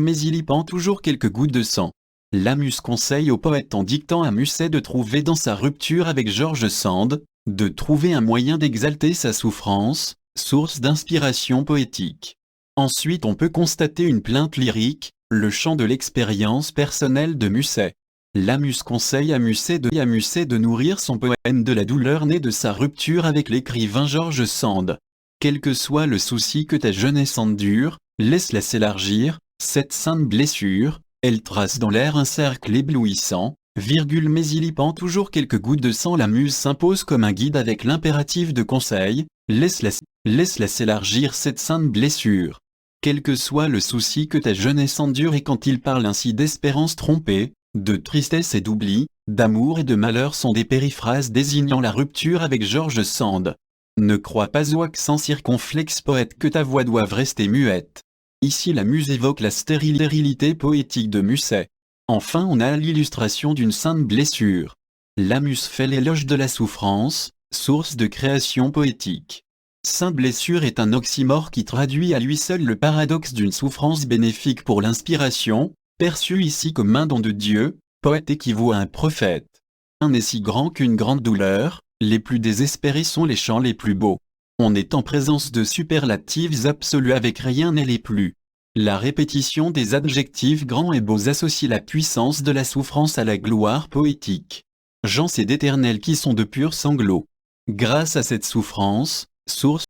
mais il y pend toujours quelques gouttes de sang. La muse conseille au poète en dictant à Musset de trouver dans sa rupture avec George Sand, de trouver un moyen d'exalter sa souffrance, source d'inspiration poétique. Ensuite on peut constater une plainte lyrique, le chant de l'expérience personnelle de Musset. La muse conseille à Musset de nourrir son poème de la douleur née de sa rupture avec l'écrivain George Sand. Quel que soit le souci que ta jeunesse endure, laisse-la s'élargir, cette sainte blessure, elle trace dans l'air un cercle éblouissant, mais il y pend toujours quelques gouttes de sang. La muse s'impose comme un guide avec l'impératif de conseil, laisse-la s'élargir cette sainte blessure. Quel que soit le souci que ta jeunesse endure, et quand il parle ainsi d'espérance trompée, de tristesse et d'oubli, d'amour et de malheur sont des périphrases désignant la rupture avec George Sand. Ne crois pas aux accents circonflexes poète que ta voix doive rester muette. Ici la muse évoque la stérilité poétique de Musset. Enfin on a l'illustration d'une sainte blessure. La muse fait l'éloge de la souffrance, source de création poétique. Sainte blessure est un oxymore qui traduit à lui seul le paradoxe d'une souffrance bénéfique pour l'inspiration, perçue ici comme un don de Dieu, poète équivaut à un prophète. Un est si grand qu'une grande douleur, les plus désespérés sont les chants les plus beaux. On est en présence de superlatives absolus avec rien n'est plus. La répétition des adjectifs grands et beaux associe la puissance de la souffrance à la gloire poétique. Jean c'est d'éternels qui sont de purs sanglots. Grâce à cette souffrance, source,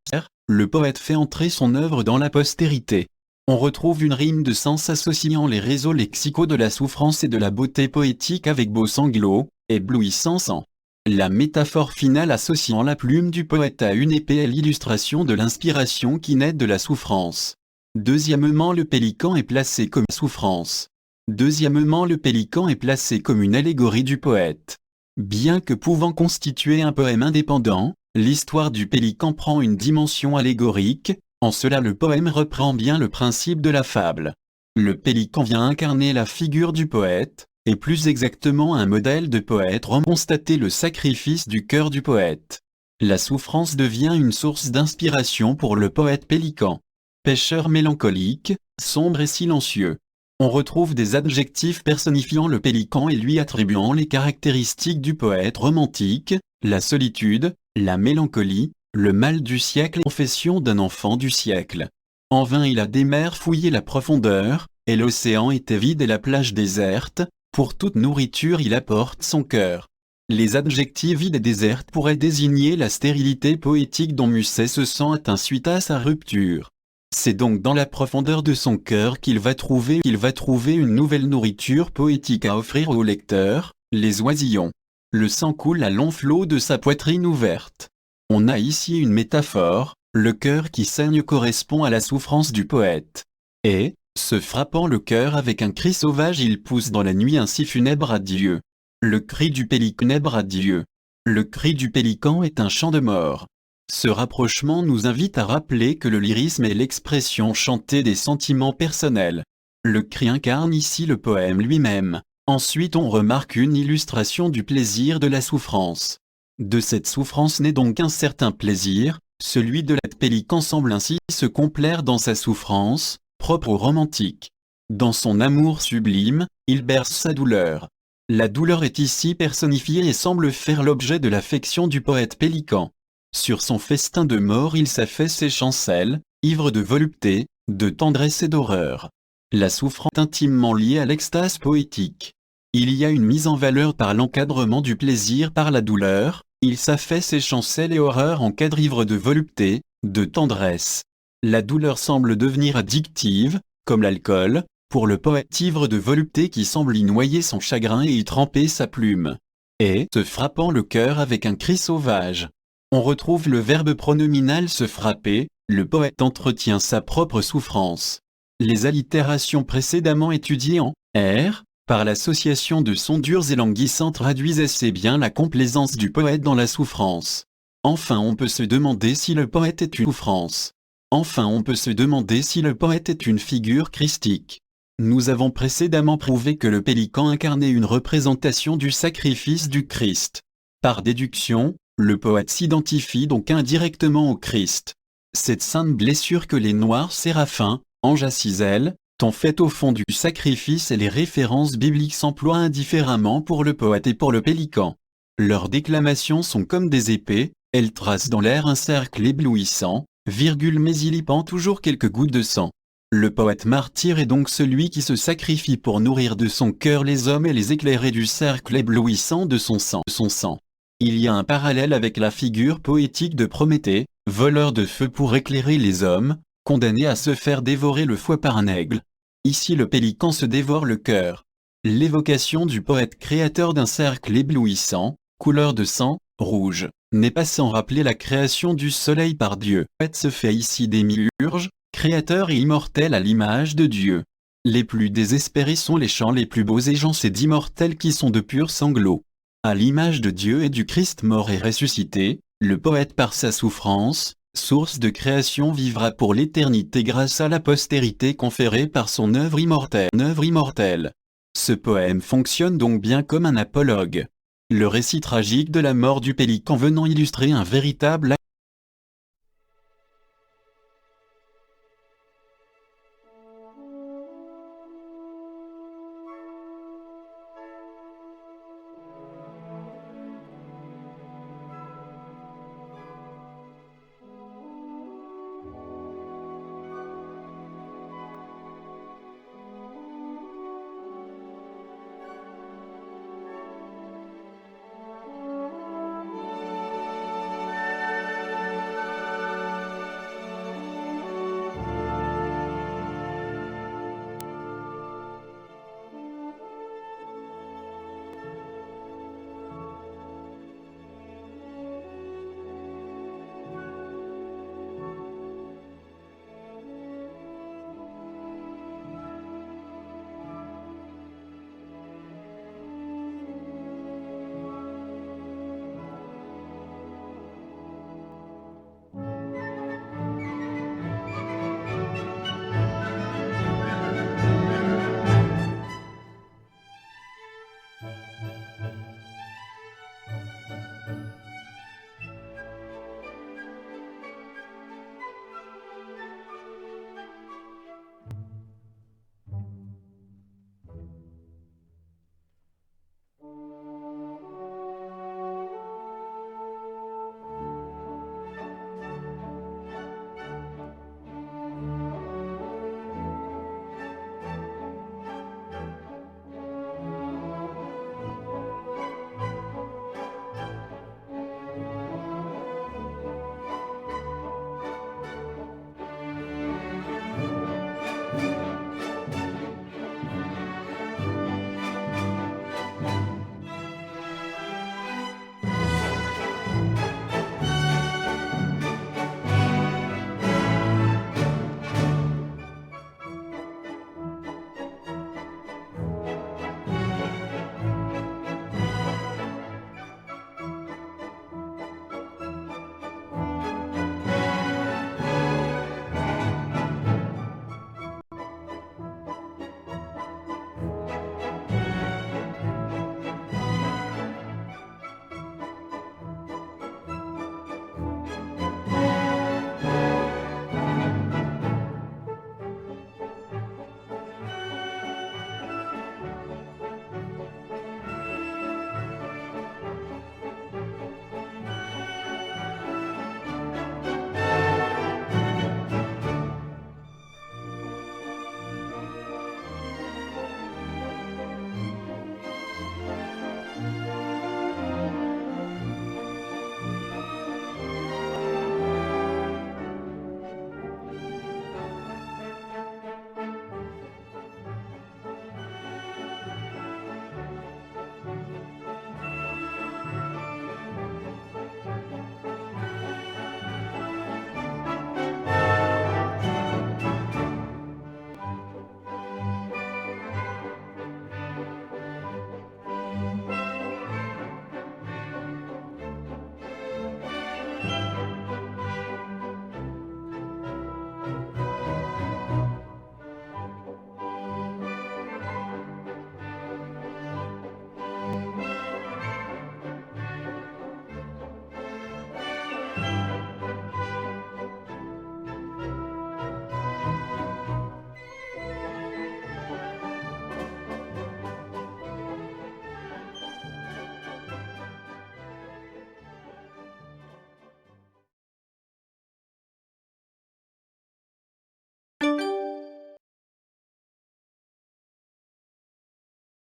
le poète fait entrer son œuvre dans la postérité. On retrouve une rime de sens associant les réseaux lexicaux de la souffrance et de la beauté poétique avec beaux sanglots, éblouissant sang. La métaphore finale associant la plume du poète à une épée est l'illustration de l'inspiration qui naît de la souffrance. Deuxièmement, le pélican est placé comme souffrance. Deuxièmement, le pélican est placé comme une allégorie du poète. Bien que pouvant constituer un poème indépendant, l'histoire du pélican prend une dimension allégorique, en cela le poème reprend bien le principe de la fable. Le pélican vient incarner la figure du poète, et plus exactement un modèle de poète constater le sacrifice du cœur du poète. La souffrance devient une source d'inspiration pour le poète pélican. Pêcheur mélancolique, sombre et silencieux. On retrouve des adjectifs personnifiant le pélican et lui attribuant les caractéristiques du poète romantique, la solitude, la mélancolie, le mal du siècle et confession d'un enfant du siècle. En vain il a des mers fouillé la profondeur, et l'océan était vide et la plage déserte, pour toute nourriture il apporte son cœur. Les adjectifs vides et désertes pourraient désigner la stérilité poétique dont Musset se sent atteint suite à sa rupture. C'est donc dans la profondeur de son cœur qu'il va trouver une nouvelle nourriture poétique à offrir au lecteur, les oisillons. Le sang coule à longs flots de sa poitrine ouverte. On a ici une métaphore, le cœur qui saigne correspond à la souffrance du poète. Et, se frappant le cœur avec un cri sauvage, il pousse dans la nuit un si funèbre adieu. Le cri du pélican adieu. Le cri du pélican est un chant de mort. Ce rapprochement nous invite à rappeler que le lyrisme est l'expression chantée des sentiments personnels. Le cri incarne ici le poème lui-même. Ensuite on remarque une illustration du plaisir de la souffrance. De cette souffrance naît donc un certain plaisir, celui de la pélican semble ainsi se complaire dans sa souffrance, propre au romantique. Dans son amour sublime, il berce sa douleur. La douleur est ici personnifiée et semble faire l'objet de l'affection du poète pélican. Sur son festin de mort il s'affaisse et chancelle, ivre de volupté, de tendresse et d'horreur. La souffrance est intimement liée à l'extase poétique. Il y a une mise en valeur par l'encadrement du plaisir par la douleur, il s'affaisse et chancelle et horreur encadre ivre de volupté, de tendresse. La douleur semble devenir addictive, comme l'alcool, pour le poète ivre de volupté qui semble y noyer son chagrin et y tremper sa plume. Et, se frappant le cœur avec un cri sauvage. On retrouve le verbe pronominal se frapper, le poète entretient sa propre souffrance. Les allitérations précédemment étudiées en R, par l'association de sons durs et languissants traduisent assez bien la complaisance du poète dans la souffrance. Enfin on peut se demander si le poète est une souffrance. Enfin on peut se demander si le poète est une figure christique. Nous avons précédemment prouvé que le pélican incarnait une représentation du sacrifice du Christ. Par déduction, le poète s'identifie donc indirectement au Christ. Cette sainte blessure que les noirs séraphins, anges à 6 ailes, Ton fait au fond du sacrifice et les références bibliques s'emploient indifféremment pour le poète et pour le pélican. Leurs déclamations sont comme des épées, elles tracent dans l'air un cercle éblouissant, mais il y pend toujours quelques gouttes de sang. Le poète martyr est donc celui qui se sacrifie pour nourrir de son cœur les hommes et les éclairer du cercle éblouissant de son sang. Il y a un parallèle avec la figure poétique de Prométhée, voleur de feu pour éclairer les hommes, condamné à se faire dévorer le foie par un aigle. Ici le pélican se dévore le cœur. L'évocation du poète créateur d'un cercle éblouissant, couleur de sang, rouge, n'est pas sans rappeler la création du soleil par Dieu. Le poète se fait ici démiurge, créateur et immortel à l'image de Dieu. Les plus désespérés sont les chants les plus beaux et c'est d'immortels qui sont de purs sanglots. À l'image de Dieu et du Christ mort et ressuscité, le poète par sa souffrance, source de création vivra pour l'éternité grâce à la postérité conférée par son œuvre immortelle. Ce poème fonctionne donc bien comme un apologue. Le récit tragique de la mort du pélican venant illustrer un véritable